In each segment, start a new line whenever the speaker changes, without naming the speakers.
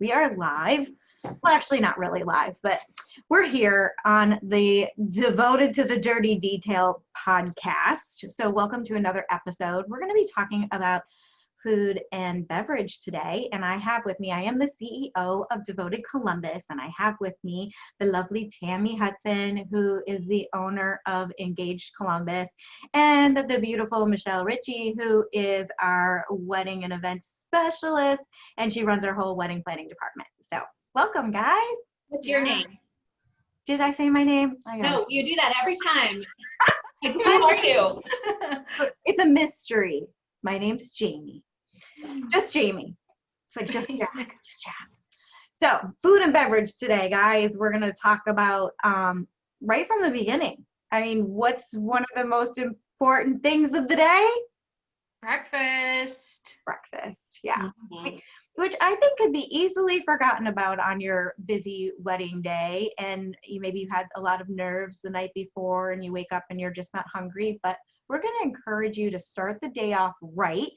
We are live. Well, actually, not really live, but we're here on the Devoted to the Dirty Detail podcast. So, welcome to another episode. We're going to be talking about food and beverage today. And I have with me, I am the CEO of Devoted Columbus, and I have with me the lovely Tammy Hudson, who is the owner of Engaged Columbus, and the beautiful Michelle Ritchie, who is our wedding and events specialist, and she runs our whole wedding planning department. So welcome, guys.
What's your name?
Did I say my name?
No, you do that every time. Like, who are you?
It's a mystery. My name's Jamie. Just Jamie. It's like just Jack. Just Jack. So food and beverage today, guys. We're going to talk about right from the beginning. I mean, what's one of the most important things of the day?
Breakfast.
Breakfast, yeah.
Mm-hmm.
Which I think could be easily forgotten about on your busy wedding day. And maybe you had a lot of nerves the night before and you wake up and you're just not hungry. But we're going to encourage you to start the day off right.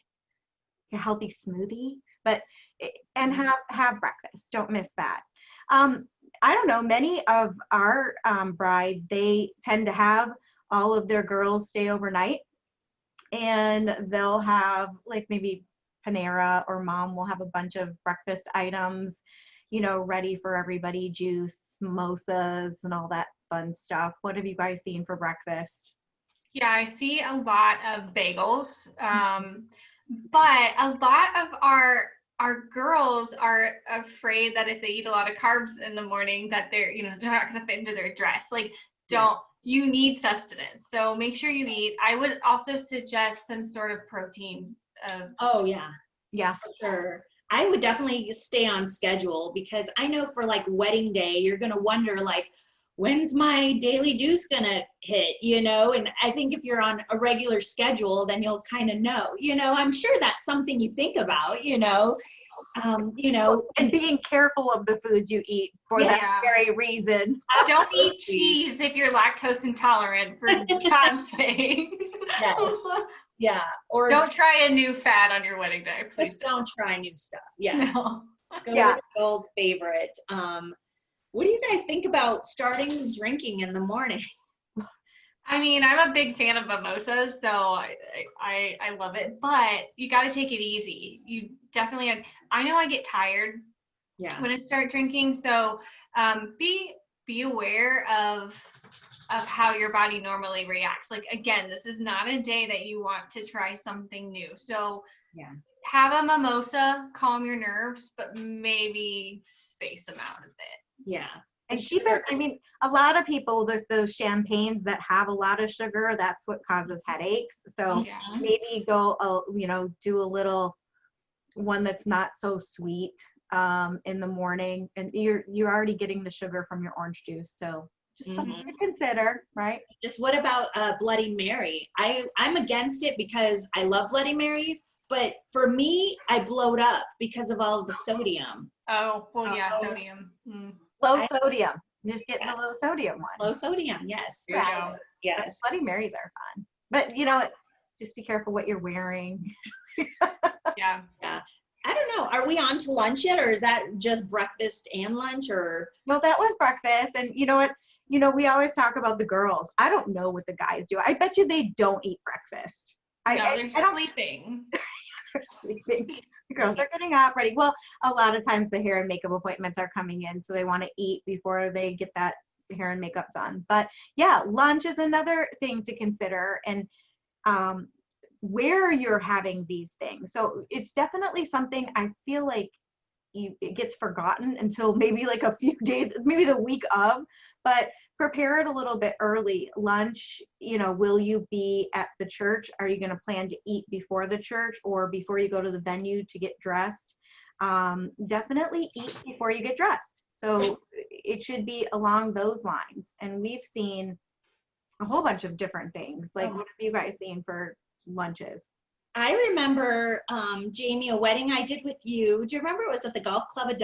A healthy smoothie, and have breakfast. Don't miss that. I don't know, many of our brides, they tend to have all of their girls stay overnight, and they'll have like maybe Panera or mom will have a bunch of breakfast items, ready for everybody, juice, mimosas, and all that fun stuff. What have you guys seen for breakfast?
Yeah, I see a lot of bagels, but a lot of our girls are afraid that if they eat a lot of carbs in the morning that they're not going to fit into their dress. Like, you need sustenance, so make sure you eat. I would also suggest some sort of protein.
Oh yeah, for sure. I would definitely stay on schedule, because I know for like wedding day, you're going to wonder like, when's my daily juice gonna hit, And I think if you're on a regular schedule, then you'll kind of know, I'm sure that's something you think about,
And being careful of the foods you eat for that very reason.
Don't eat cheese if you're lactose intolerant, for God's sake.
Yes. Yeah. Or
don't try a new fad on your wedding day, please.
Just don't try new stuff. Yeah.
No.
Go with the old favorite. What do you guys think about starting drinking in the morning?
I mean, I'm a big fan of mimosas, so I love it, but you got to take it easy. You definitely, I know I get tired when I start drinking, so be aware of how your body normally reacts. Like, again, this is not a day that you want to try something new. So have a mimosa, calm your nerves, but maybe space them out a bit.
Yeah.
And a lot of people with those champagnes that have a lot of sugar, that's what causes headaches. So maybe go, do a little one that's not so sweet in the morning, and you're already getting the sugar from your orange juice. So just something to consider, right?
Just what about Bloody Mary? I'm against it because I love Bloody Marys, but for me, I blowed up because of all of the sodium.
Oh, well, sodium.
Low sodium. You're just getting the low sodium one.
Low sodium, yes.
Yeah.
Yes.
Bloody Marys are fun. But, just be careful what you're wearing.
Yeah.
I don't know. Are we on to lunch yet, or is that just breakfast and lunch? Or
Well, that was breakfast. And you know what? We always talk about the girls. I don't know what the guys do. I bet you they don't eat breakfast.
They're sleeping.
They're sleeping. The girls are getting up, ready. Well, a lot of times the hair and makeup appointments are coming in, so they want to eat before they get that hair and makeup done. But yeah, lunch is another thing to consider, and where you're having these things. So it's definitely something I feel like it gets forgotten until maybe like a few days, maybe the week of, but prepare it a little bit early. Lunch, will you be at the church? Are you going to plan to eat before the church or before you go to the venue to get dressed? Definitely eat before you get dressed. So it should be along those lines. And we've seen a whole bunch of different things. Like, what have you guys seen for lunches?
I remember, Jamie, a wedding I did with you. Do you remember it was at the Golf Club of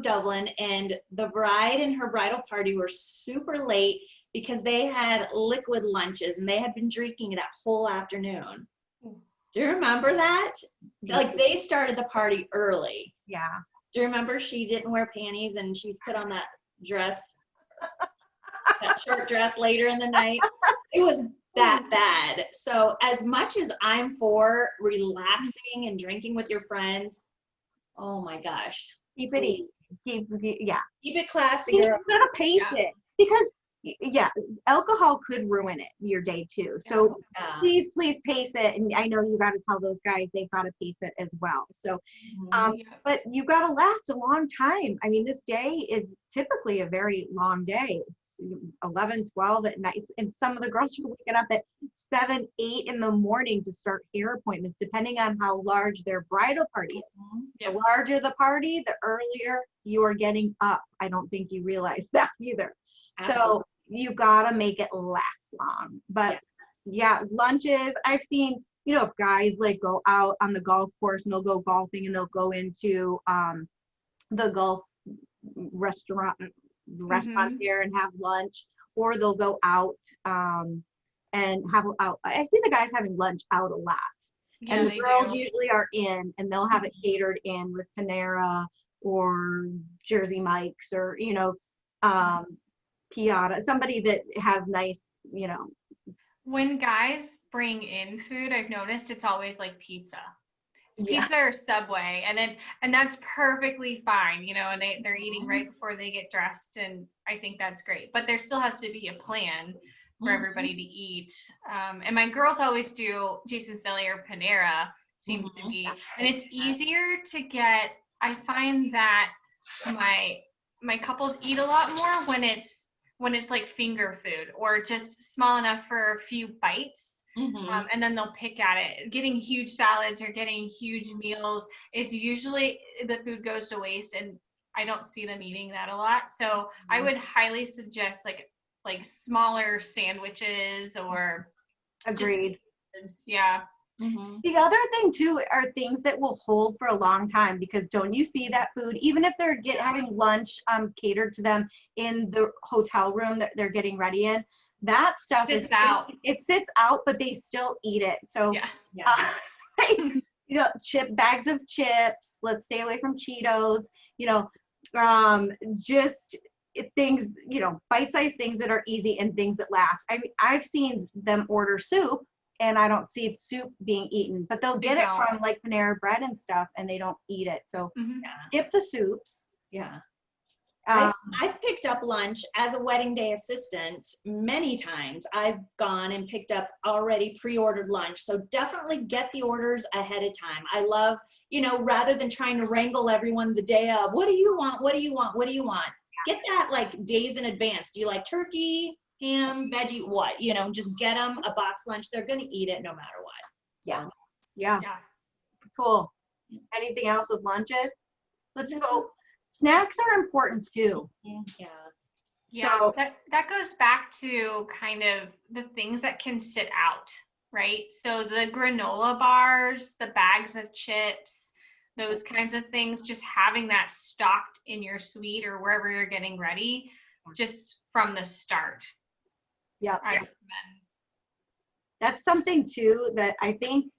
Dublin, and the bride and her bridal party were super late because they had liquid lunches and they had been drinking that whole afternoon. Do you remember that? Like, they started the party early.
Yeah.
Do you remember she didn't wear panties and she put on that dress, that short dress later in the night? It was that bad. So as much as I'm for relaxing and drinking with your friends, oh my gosh.
Keep it easy. Keep
it classy.
You gotta pace it, because alcohol could ruin your day too. So please pace it. And I know you got to tell those guys they've got to pace it as well. So, but you got to last a long time. I mean, this day is typically a very long day. It's 11, 12 at night. And some of the girls are waking up at 7, 8 in the morning to start hair appointments, depending on how large their bridal party is. The larger the party, the earlier you are getting up. I don't think you realize that either. Absolutely. So you gotta make it last long. But lunches, I've seen, if guys like go out on the golf course and they'll go golfing and they'll go into the golf restaurant there and have lunch, or they'll go out and have out. I see the guys having lunch out a lot. Yeah, and the girls usually are in, and they'll have it catered in with Panera or Jersey Mike's or Piata, somebody that has nice,
When guys bring in food, I've noticed it's always like pizza. It's pizza or Subway, and that's perfectly fine, and they're eating right before they get dressed, and I think that's great. But there still has to be a plan for everybody to eat. And my girls always do Jason's Deli or Panera, seems to be, and it's easier to get. I find that my couples eat a lot more when it's like finger food or just small enough for a few bites. And then they'll pick at it. Getting huge salads or getting huge meals is usually the food goes to waste, and I don't see them eating that a lot. So I would highly suggest like smaller sandwiches or
agreed.
The
other thing too are things that will hold for a long time, because don't you see that food, even if they're having lunch catered to them in the hotel room that they're getting ready in, that stuff
sits out.
It sits out, but they still eat it. So bags of chips, let's stay away from Cheetos, just things, bite-sized things that are easy and things that last. I mean, I've seen them order soup, and I don't see soup being eaten, but they'll get it from like Panera Bread and stuff, and they don't eat it. So skip the soups.
I've picked up lunch as a wedding day assistant many times. I've gone and picked up already pre-ordered lunch. So definitely get the orders ahead of time. I love, rather than trying to wrangle everyone the day of, what do you want? What do you want? What do you want? Get that like days in advance. Do you like turkey, ham, veggie, what? Just get them a box lunch. They're going to eat it no matter what.
Yeah. Cool. Anything else with lunches? Let's go. Snacks are important too.
So that goes back to kind of the things that can sit out, right? So the granola bars, the bags of chips, those kinds of things, just having that stocked in your suite or wherever you're getting ready, just from the start. I recommend.
That's something too that I think,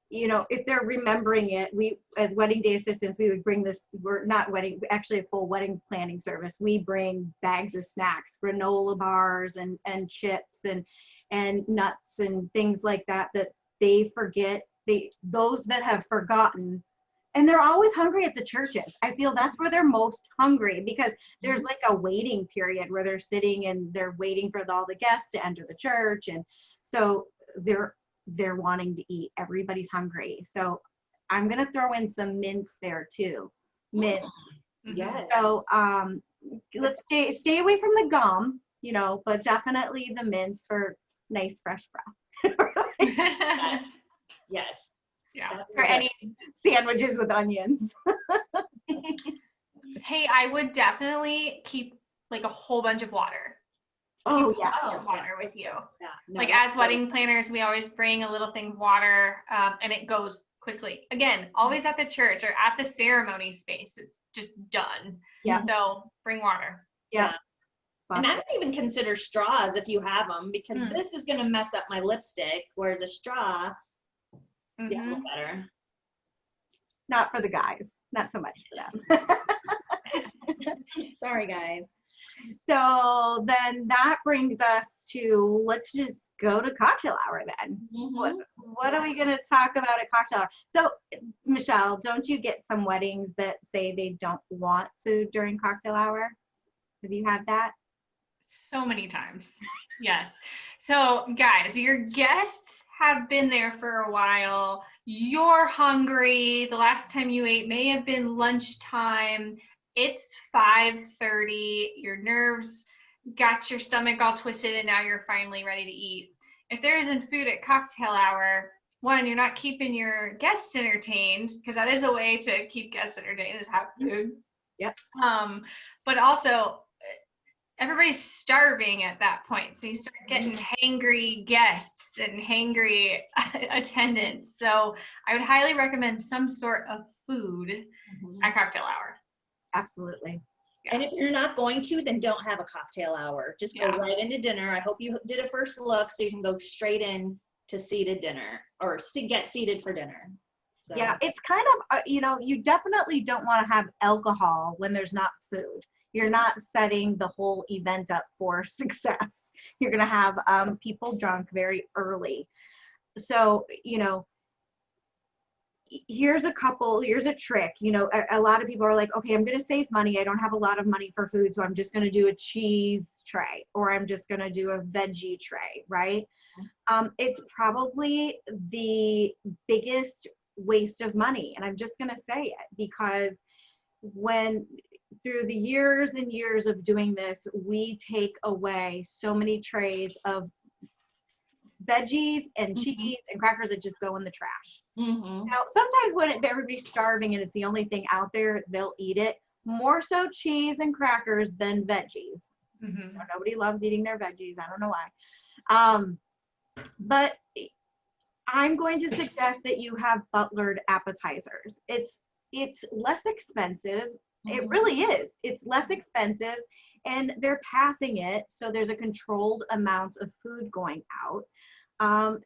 if they're remembering it, we as wedding day assistants, we would bring this, we're not wedding, actually a full wedding planning service. We bring bags of snacks, granola bars and chips and nuts and things like that they forget, those that have forgotten. And they're always hungry at the churches. I feel that's where they're most hungry, because there's like a waiting period where they're sitting and they're waiting for all the guests to enter the church. And so they're wanting to eat. Everybody's hungry. So I'm going to throw in some mints there too. Mint.
Yes.
So let's stay away from the gum, but definitely the mints for nice fresh breath.
Yes.
Yeah.
For any sandwiches with onions.
Hey, I would definitely keep like a whole bunch of water. Water with you. As wedding planners, we always bring a little thing of water, and it goes quickly. Again, always at the church or at the ceremony space. It's just done. So bring water.
And I don't even consider straws if you have them, because this is going to mess up my lipstick, whereas a straw, a little better.
Not for the guys. not so much for them.
Sorry, guys.
So then that brings us to, let's just go to cocktail hour then. What are we going to talk about at cocktail hour? So Michelle, don't you get some weddings that say they don't want food during cocktail hour? Have you had that?
So many times. Yes. So guys, your guests have been there for a while. You're hungry. The last time you ate may have been lunchtime. It's 5:30. Your nerves got your stomach all twisted and now you're finally ready to eat. If there isn't food at cocktail hour, one, you're not keeping your guests entertained, because that is a way to keep guests entertained, is have food.
Yep.
But also, everybody's starving at that point. So you start getting hangry guests and hangry attendants. So I would highly recommend some sort of food at cocktail hour.
Absolutely.
Yeah. And if you're not going to, then don't have a cocktail hour. Just go right into dinner. I hope you did a first look so you can go straight in to seated dinner or get seated for dinner. So.
Yeah, it's kind of, you definitely don't want to have alcohol when there's not food. You're not setting the whole event up for success. You're going to have people drunk very early. So, here's a trick. A lot of people are like, okay, I'm going to save money. I don't have a lot of money for food, so I'm just going to do a cheese tray, or I'm just going to do a veggie tray, right? It's probably the biggest waste of money. And I'm just going to say it, because through the years and years of doing this, we take away so many trays of veggies and cheese and crackers that just go in the trash. Now, sometimes when everybody's starving and it's the only thing out there, they'll eat it. More so cheese and crackers than veggies. Nobody loves eating their veggies. I don't know why. But I'm going to suggest that you have butlered appetizers. It's less expensive. It really is. It's less expensive, and they're passing it, so there's a controlled amount of food going out.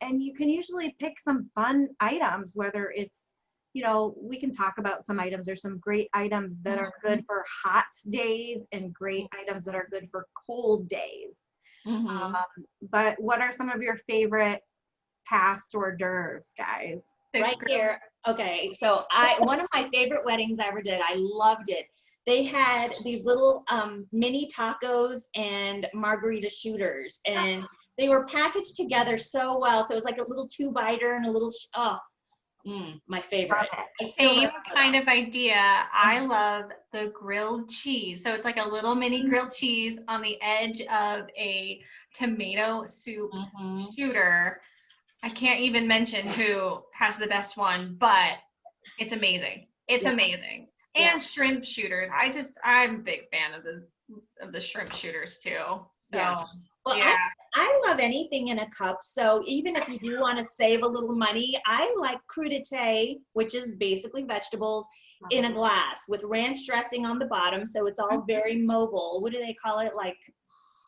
And you can usually pick some fun items, whether it's, we can talk about some items. There's some great items that are good for hot days and great items that are good for cold days. But what are some of your favorite past hors d'oeuvres, guys?
Right here. Okay, so one of my favorite weddings I ever did, I loved it. They had these little mini tacos and margarita shooters, and they were packaged together so well. So it was like a little 2-biter and a little, my favorite.
Same kind of idea. I love the grilled cheese. So it's like a little mini grilled cheese on the edge of a tomato soup shooter. I can't even mention who has the best one, but it's amazing. It's amazing. And shrimp shooters. I'm a big fan of the shrimp shooters too. So
well, I love anything in a cup. So even if you do want to save a little money, I like crudité, which is basically vegetables in a glass with ranch dressing on the bottom. So it's all very mobile. What do they call it? Like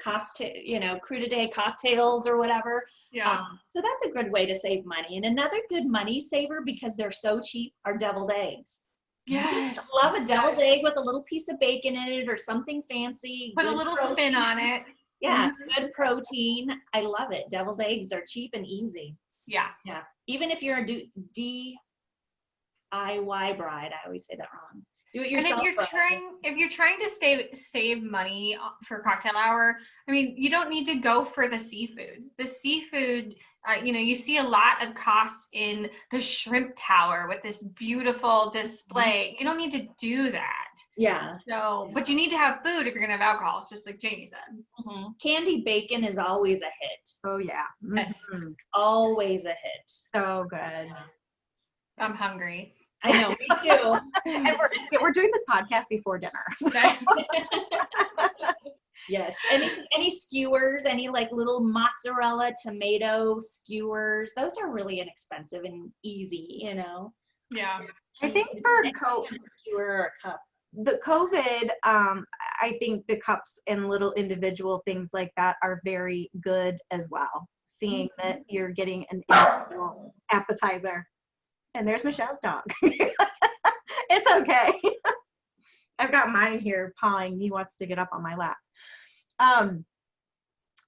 cocktail, crudité cocktails or whatever.
Yeah.
So that's a good way to save money. And another good money saver, because they're so cheap, are deviled eggs.
Yes.
I love a deviled egg with a little piece of bacon in it or something fancy.
Put a little spin on it.
Yeah, good protein. I love it. Deviled eggs are cheap and easy.
Yeah.
Yeah. Even if you're a DIY bride, I always say that wrong. Do it yourself.
And if you're trying to save money for cocktail hour, I mean, you don't need to go for the seafood. The seafood, you see a lot of costs in the shrimp tower with this beautiful display. You don't need to do that.
Yeah.
So, but you need to have food if you're gonna have alcohol. It's just like Jamie said.
Candied bacon is always a hit.
Oh yeah.
Yes.
Always a hit.
So good.
I'm hungry.
I know, me too.
And we're doing this podcast before dinner.
Yes. Any skewers, any like little mozzarella tomato skewers, those are really inexpensive and easy,
Yeah.
I think for
skewer or a cup.
The COVID, I think the cups and little individual things like that are very good as well. Seeing that you're getting an individual appetizer. And there's Michelle's dog. It's okay. I've got mine here pawing. He wants to get up on my lap.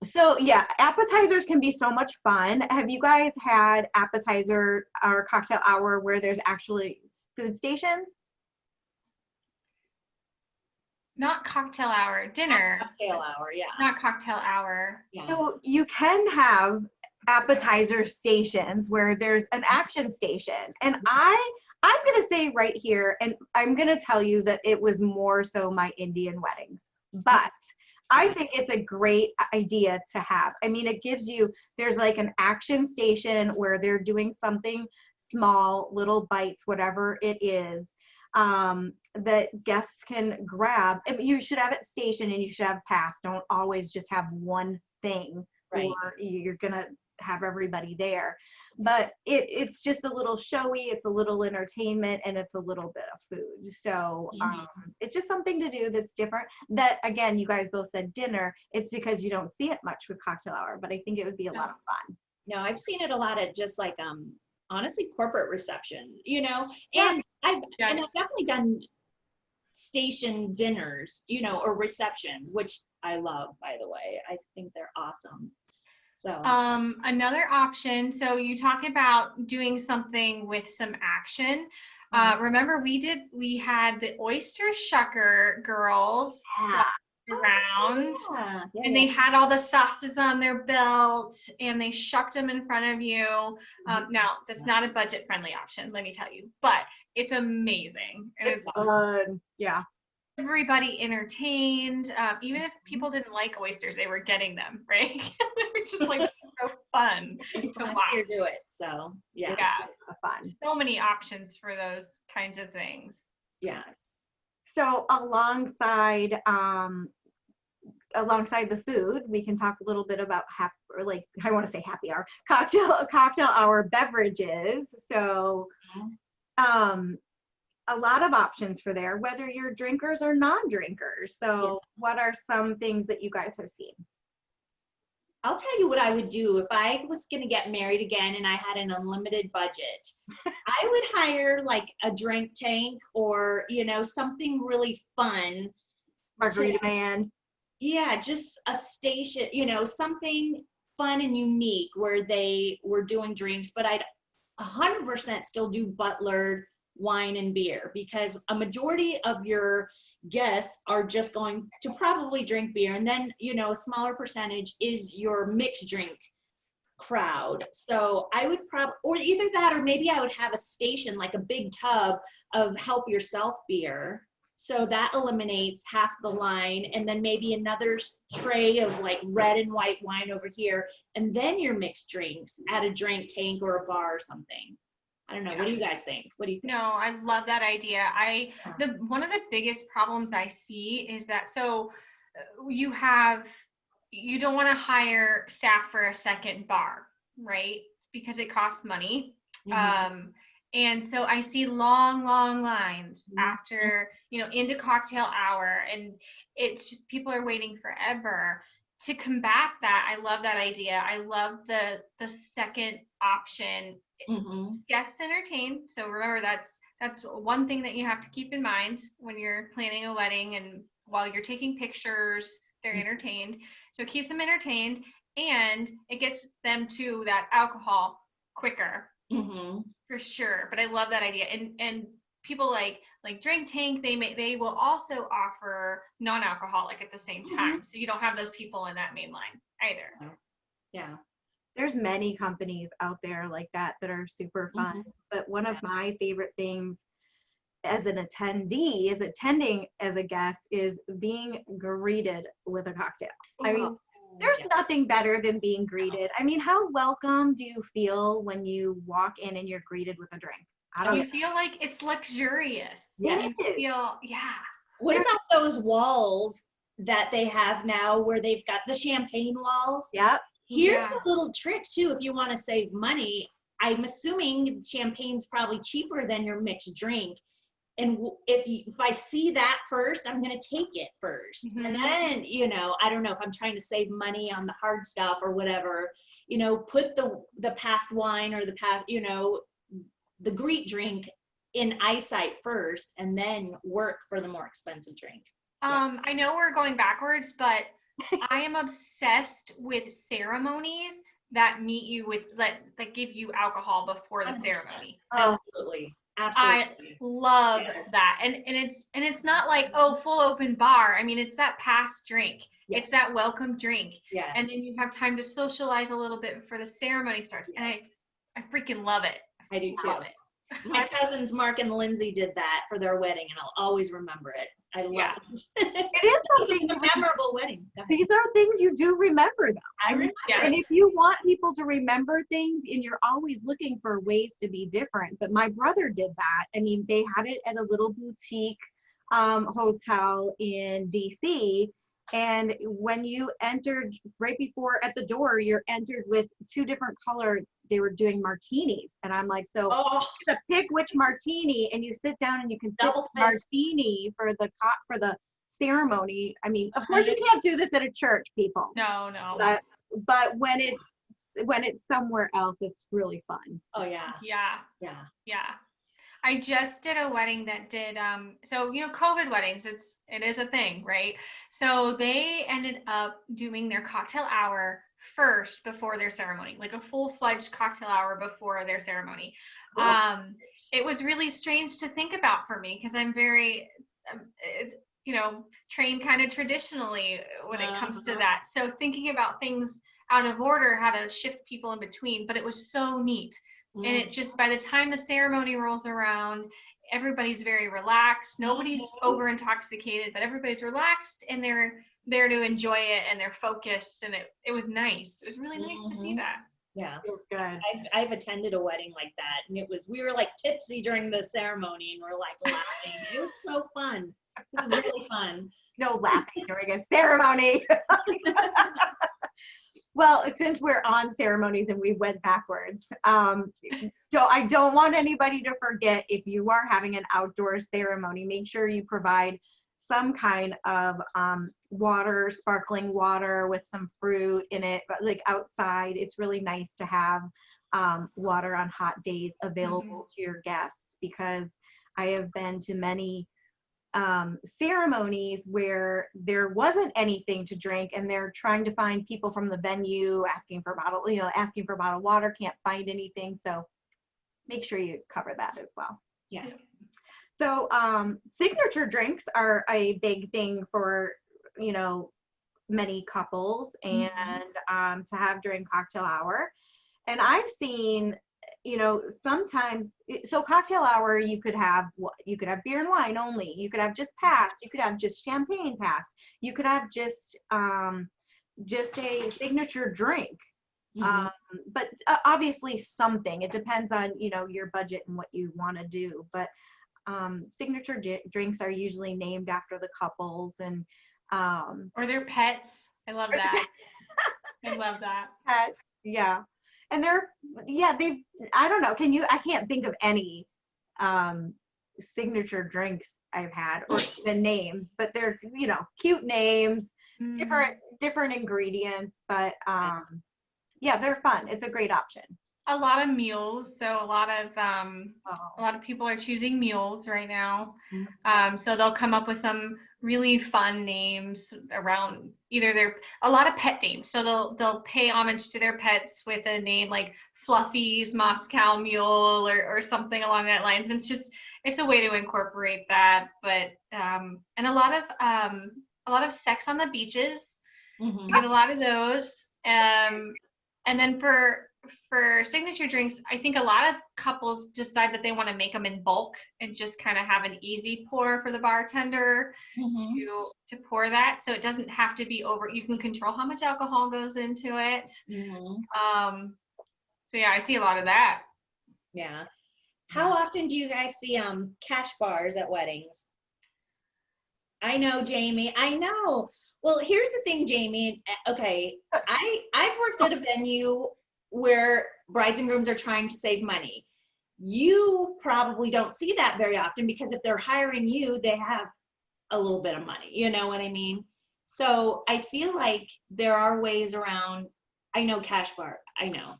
So yeah, appetizers can be so much fun. Have you guys had appetizer or cocktail hour where there's actually food stations?
Not cocktail hour, dinner.
Cocktail hour, yeah.
Not cocktail hour.
Yeah.
So you can have appetizer stations where there's an action station. And I'm going to say right here, and I'm going to tell you that it was more so my Indian weddings, but I think it's a great idea to have. I mean, it gives you, there's like an action station where they're doing something small, little bites, whatever it is, that guests can grab. And you should have it stationed and you should have pass. Don't always just have one thing,
right, or
you're going to have everybody there. But it's just a little showy, it's a little entertainment, and it's a little bit of food. So it's just something to do that's different. That, again, you guys both said dinner. It's because you don't see it much with cocktail hour, but I think it would be a lot of fun.
No, I've seen it a lot at just like honestly corporate receptions, you know.
Yeah.
And I've definitely done station dinners, you know, or receptions, which I love, by the way. I think they're awesome. So
another option, so you talk about doing something with some action. Remember we had the oyster shucker girls around, and they had all the sauces on their belt and they shucked them in front of you. Now that's not a budget friendly option, let me tell you, but it's amazing.
It's fun. Yeah.
Everybody entertained. Even if people didn't like oysters, they were getting them, right? They were just like so fun to watch.
Do it. So yeah,
fun.
So many options for those kinds of things.
Yes.
So alongside the food, we can talk a little bit about I want to say happy hour, cocktail hour beverages. So a lot of options for there, whether you're drinkers or non-drinkers. So what are some things that you guys have seen?
I'll tell you what I would do if I was going to get married again and I had an unlimited budget. I would hire like a drink tank or, you know, something really fun.
Margarita man.
Yeah, just a station, you know, something fun and unique where they were doing drinks, but I'd 100% still do butlered wine and beer, because a majority of your guests are just going to probably drink beer, and then, you know, a smaller percentage is your mixed drink crowd. So I would probably, or either that, or maybe I would have a station, like a big tub of help yourself beer. So that eliminates half the line, and then maybe another tray of like red and white wine over here, and then your mixed drinks at a drink tank or a bar or something. I don't know. Yeah. What do you guys think? What do you think?
No, I love that idea. One of the biggest problems I see is that, so you don't want to hire staff for a second bar, right? Because it costs money. Mm-hmm. And so I see long lines after, you know, into cocktail hour, and it's just, people are waiting forever. To combat that, I love that idea. I love the second option. Guests entertained. So remember, that's one thing that you have to keep in mind when you're planning a wedding, and while you're taking pictures, they're entertained. So it keeps them entertained, and it gets them to that alcohol quicker. For sure. But I love that idea. And people like drink tank, they will also offer non-alcoholic at the same time. So you don't have those people in that main line either.
Yeah. There's many companies out there like that are super fun. But one of my favorite things as an attendee, is attending as a guest, is being greeted with a cocktail. I mean, there's nothing better than being greeted. I mean, how welcome do you feel when you walk in and you're greeted with a drink?
You feel like it's luxurious.
Yes.
You feel,
What about those walls that they have now where they've got the champagne walls?
Yep.
Here's a little trick too, if you want to save money. I'm assuming champagne's probably cheaper than your mixed drink. And if I see that first, I'm going to take it first. And then, you know, I don't know if I'm trying to save money on the hard stuff or whatever, you know, put the past wine or the past, you know, the Greek drink in eyesight first and then work for the more expensive drink.
I know we're going backwards, but I am obsessed with ceremonies that meet you with that give you alcohol before the
100%.
ceremony.
Absolutely.
I love that. And it's not like, oh, full open bar. I mean, it's that past drink.
Yes.
It's that welcome drink.
Yes.
And then you have time to socialize a little bit before the ceremony starts. Yes. And I freaking love it.
I do too. My cousins Mark and Lindsay did that for their wedding, and I'll always remember it. I love it.
It is something
a memorable wedding.
These are things you do remember, though.
I remember.
And if you want people to remember things, and you're always looking for ways to be different, but my brother did that. I mean, they had it at a little boutique hotel in DC. And when you entered, right before at the door, you're entered with 2 different color. They were doing martinis, and I'm like, so to pick which martini, and you sit down and you can sip martini for the ceremony. I mean, of course you can't do this at a church, people.
No.
But when it's somewhere else, it's really fun.
Oh yeah.
Yeah. I just did a wedding that did, so, COVID weddings, it is a thing, right? So they ended up doing their cocktail hour first before their ceremony, like a full-fledged cocktail hour before their ceremony. Cool. It was really strange to think about for me because I'm very, trained kind of traditionally when it comes to that. So thinking about things out of order, how to shift people in between, but it was so neat. And it just, by the time the ceremony rolls around, everybody's very relaxed. Nobody's over intoxicated, but everybody's relaxed and they're there to enjoy it and they're focused. And it was nice. It was really nice to see that.
Yeah.
Feels good.
I've attended a wedding like that. And we were like tipsy during the ceremony and we're like laughing. It was so fun. It was really fun.
No laughing during a ceremony. Well, since we're on ceremonies and we went backwards, I don't want anybody to forget, if you are having an outdoor ceremony, make sure you provide some kind of water, sparkling water with some fruit in it, but like outside. It's really nice to have water on hot days available to your guests, because I have been to many ceremonies where there wasn't anything to drink and they're trying to find people from the venue asking for bottled water, can't find anything. So make sure you cover that as well.
Yeah.
So signature drinks are a big thing for, many couples and to have during cocktail hour. And I've seen, sometimes, so cocktail hour, you could have beer and wine only. You could have just passed. You could have just champagne passed. You could have just a signature drink. But obviously something. It depends on, your budget and what you want to do. But signature drinks are usually named after the couples and
or their pets. I love that. I love that.
Pets, yeah. And I don't know, I can't think of any signature drinks I've had, or the names, but they're, cute names, different ingredients, but yeah, they're fun. It's a great option.
A lot of mules. So a lot of people are choosing mules right now. So they'll come up with some really fun names around a lot of pet names. So they'll pay homage to their pets with a name like Fluffy's Moscow Mule or something along that lines. And it's a way to incorporate that. But and a lot of sex on the beaches. You get a lot of those. And then for signature drinks, I think a lot of couples decide that they want to make them in bulk and just kind of have an easy pour for the bartender to pour that. So it doesn't have to be over. You can control how much alcohol goes into it. So yeah, I see a lot of that.
Yeah. How often do you guys see cash bars at weddings? I know, Jamie. I know. Well, here's the thing, Jamie. Okay, I've worked at a venue where brides and grooms are trying to save money. You probably don't see that very often, because if they're hiring you, they have a little bit of money. You know what I mean? So I feel like there are ways around. I know cash bar. I know.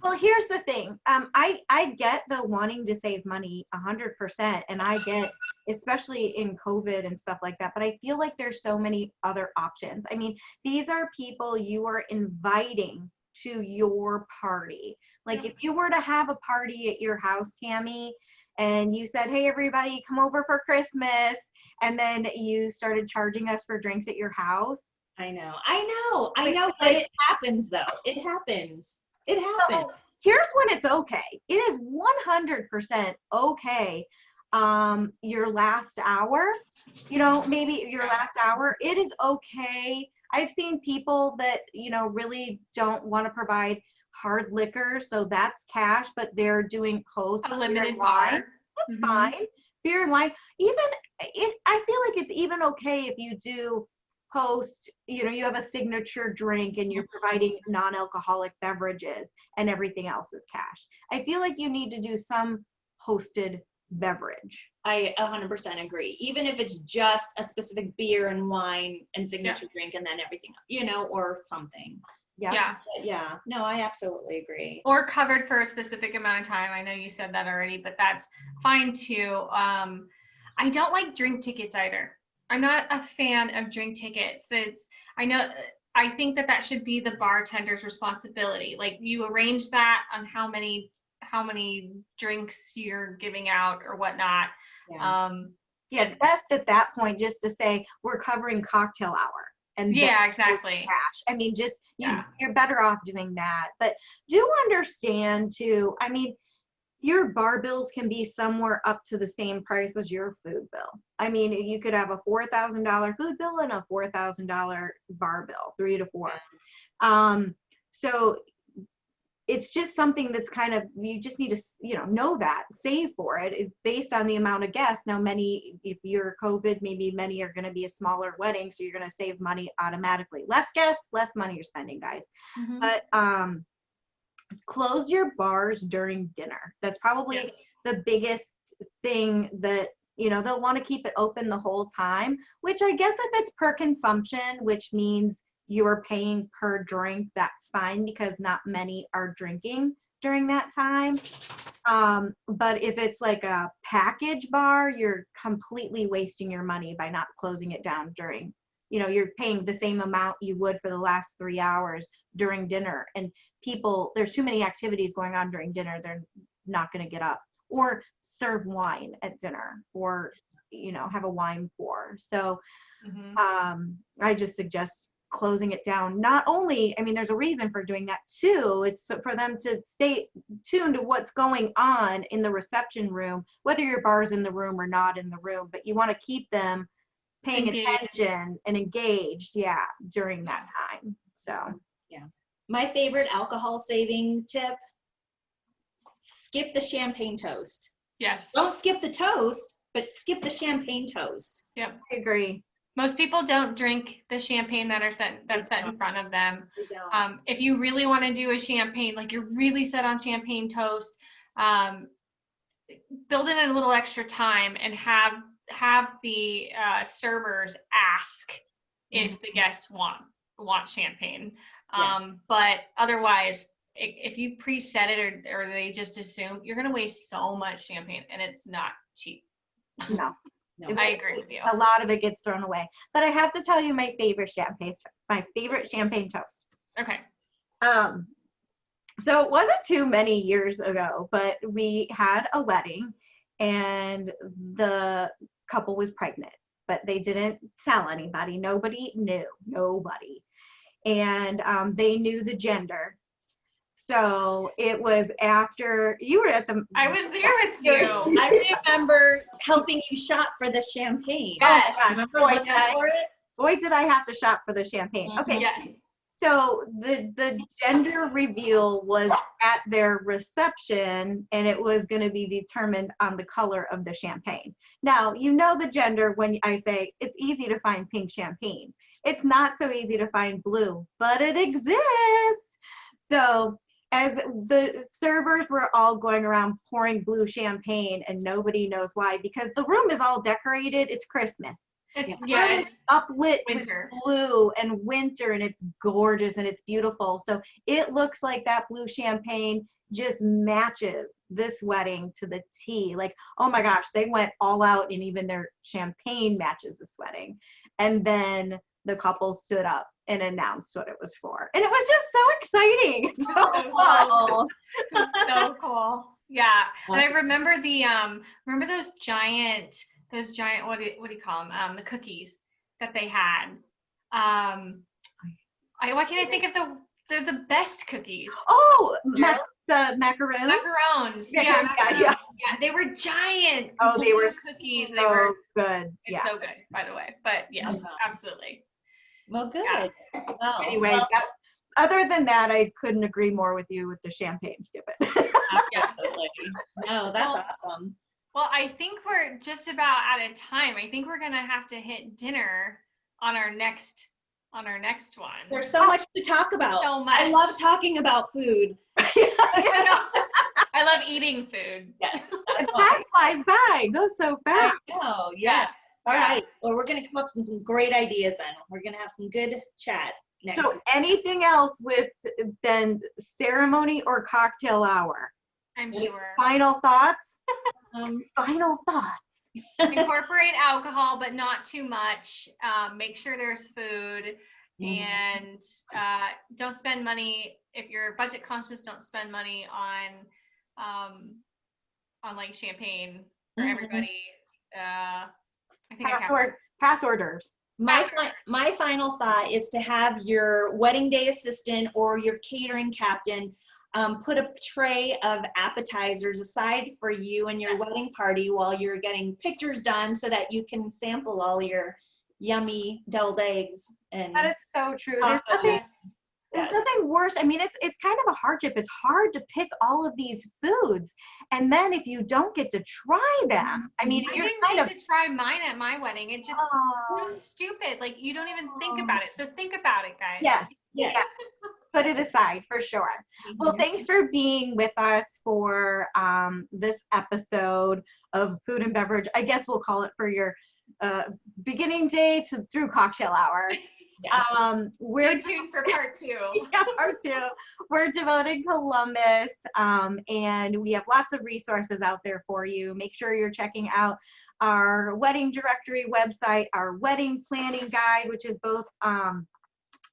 Well, here's the thing. I get the wanting to save money 100%, and I get, especially in COVID and stuff like that. But I feel like there's so many other options. I mean, these are people you are inviting to your party. Like if you were to have a party at your house, Tammy, and you said, "Hey, everybody, come over for Christmas," and then you started charging us for drinks at your house.
I know, but it happens though. It happens. It happens.
So here's when it's okay. It is 100% okay. Your last hour, maybe your last hour, it is okay. I've seen people that, really don't want to provide hard liquor, so that's cash, but they're doing host
A limited
wine.
bar.
That's fine. Beer and wine. Even if I feel like it's even okay if you do host, you have a signature drink and you're providing non-alcoholic beverages and everything else is cash. I feel like you need to do some hosted beverage.
I 100% agree. Even if it's just a specific beer and wine and signature drink and then everything, or something.
Yeah.
No, I absolutely agree.
Or covered for a specific amount of time. I know you said that already, but that's fine too. I don't like drink tickets either. I'm not a fan of drink tickets. I think that should be the bartender's responsibility. Like you arrange that on how many drinks you're giving out or whatnot.
It's best at that point just to say we're covering cocktail hour. And
exactly.
Cash. I mean, you're better off doing that. But do understand too, I mean, your bar bills can be somewhere up to the same price as your food bill. I mean, you could have a $4,000 food bill and a $4,000 bar bill, 3 to 4. So it's just something that's kind of, you just need to, know that, save for it. It's based on the amount of guests. Now, if you're COVID, maybe many are going to be a smaller wedding, so you're going to save money automatically. Less guests, less money you're spending, guys. But close your bars during dinner. That's probably the biggest thing that, they'll want to keep it open the whole time, which I guess if it's per consumption, which means you're paying per drink, that's fine because not many are drinking during that time. But if it's like a package bar, you're completely wasting your money by not closing it down during, you're paying the same amount you would for the last 3 hours during dinner. And there's too many activities going on during dinner. They're not going to get up or serve wine at dinner or, have a wine pour. So I just suggest closing it down. Not only, I mean, there's a reason for doing that too. It's for them to stay tuned to what's going on in the reception room, whether your bar's in the room or not in the room, but you want to keep them paying attention and engaged, during that time. So,
my favorite alcohol saving tip, skip the champagne toast.
Yes.
Don't skip the toast, but skip the champagne toast.
Yep.
I agree.
Most people don't drink the champagne that's set in front of them.
They don't.
If you really want to do a champagne, like you're really set on champagne toast, build in a little extra time and have the servers ask if the guests want champagne. But otherwise, if you preset it or they just assume, you're going to waste so much champagne and it's not cheap.
No.
I agree with you.
A lot of it gets thrown away. But I have to tell you my favorite champagne toast.
Okay.
So it wasn't too many years ago, but we had a wedding and the couple was pregnant, but they didn't tell anybody. Nobody knew. Nobody. And they knew the gender. So it was after you were at the.
I was there with you.
I remember helping you shop for the champagne.
Yes.
Remember looking for it?
Boy, did I have to shop for the champagne. Okay.
Yes.
So the gender reveal was at their reception, and it was going to be determined on the color of the champagne. Now, the gender when I say it's easy to find pink champagne. It's not so easy to find blue, but it exists. So as the servers were all going around pouring blue champagne, and nobody knows why, because the room is all decorated. It's Christmas. It's uplit
winter.
with blue and winter, and it's gorgeous and it's beautiful. So it looks like that blue champagne just matches this wedding to the T. Like, oh my gosh, they went all out, and even their champagne matches this wedding. And then the couple stood up and announced what it was for. And it was just so exciting.
So cool. So cool. Yeah. And I remember remember those giant, what do you call them? The cookies that they had. Why can't I think of they're the best cookies.
Oh, the macaroons?
Macarons. Yeah, macarons. Yeah, they were giant.
Oh, they were
cookies.
So
they were
good.
It's so good, by the way. But yes, absolutely.
Well, good.
Yeah.
Well,
anyway, other than that, I couldn't agree more with you with the champagne. Skip it.
Definitely. No, that's awesome.
Well, I think we're just about out of time. I think we're gonna have to hit dinner on our next one.
There's so much to talk about.
So much.
I love talking about food.
I love eating food.
Yes.
Time flies by. It goes so fast.
I know. Yeah. All right. Well, we're going to come up with some great ideas then. We're going to have some good chat next week.
Anything else with then ceremony or cocktail hour?
I'm sure.
Final thoughts? Final thoughts.
Incorporate alcohol, but not too much. Make sure there's food, and don't spend money. If you're budget conscious, don't spend money on like champagne for everybody. I think
pass orders.
My final thought is to have your wedding day assistant or your catering captain put a tray of appetizers aside for you and your wedding party while you're getting pictures done, so that you can sample all your yummy deviled eggs. And
that is so true. There's nothing worse. I mean, it's kind of a hardship. It's hard to pick all of these foods, and then if you don't get to try them, I mean,
I didn't get to try mine at my wedding. It just so stupid. Like, you don't even think about it. So think about it, guys.
Yes. Put it aside for sure. Well, thanks for being with us for this episode of Food and Beverage. I guess we'll call it for your beginning day through cocktail hour.
Yes.
We're
Stay tuned for part 2.
Yeah, part 2. We're Devoted Columbus, and we have lots of resources out there for you. Make sure you're checking out our wedding directory website, our wedding planning guide, which is both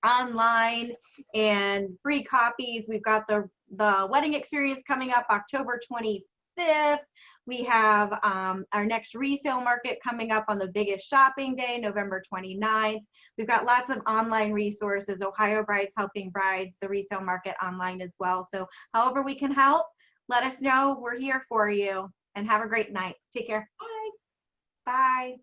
online and free copies. We've got the wedding experience coming up October 25th. We have our next resale market coming up on the biggest shopping day, November 29th. We've got lots of online resources, Ohio Brides Helping Brides, the resale market online as well. So however we can help, let us know. We're here for you, and have a great night. Take care.
Bye.
Bye.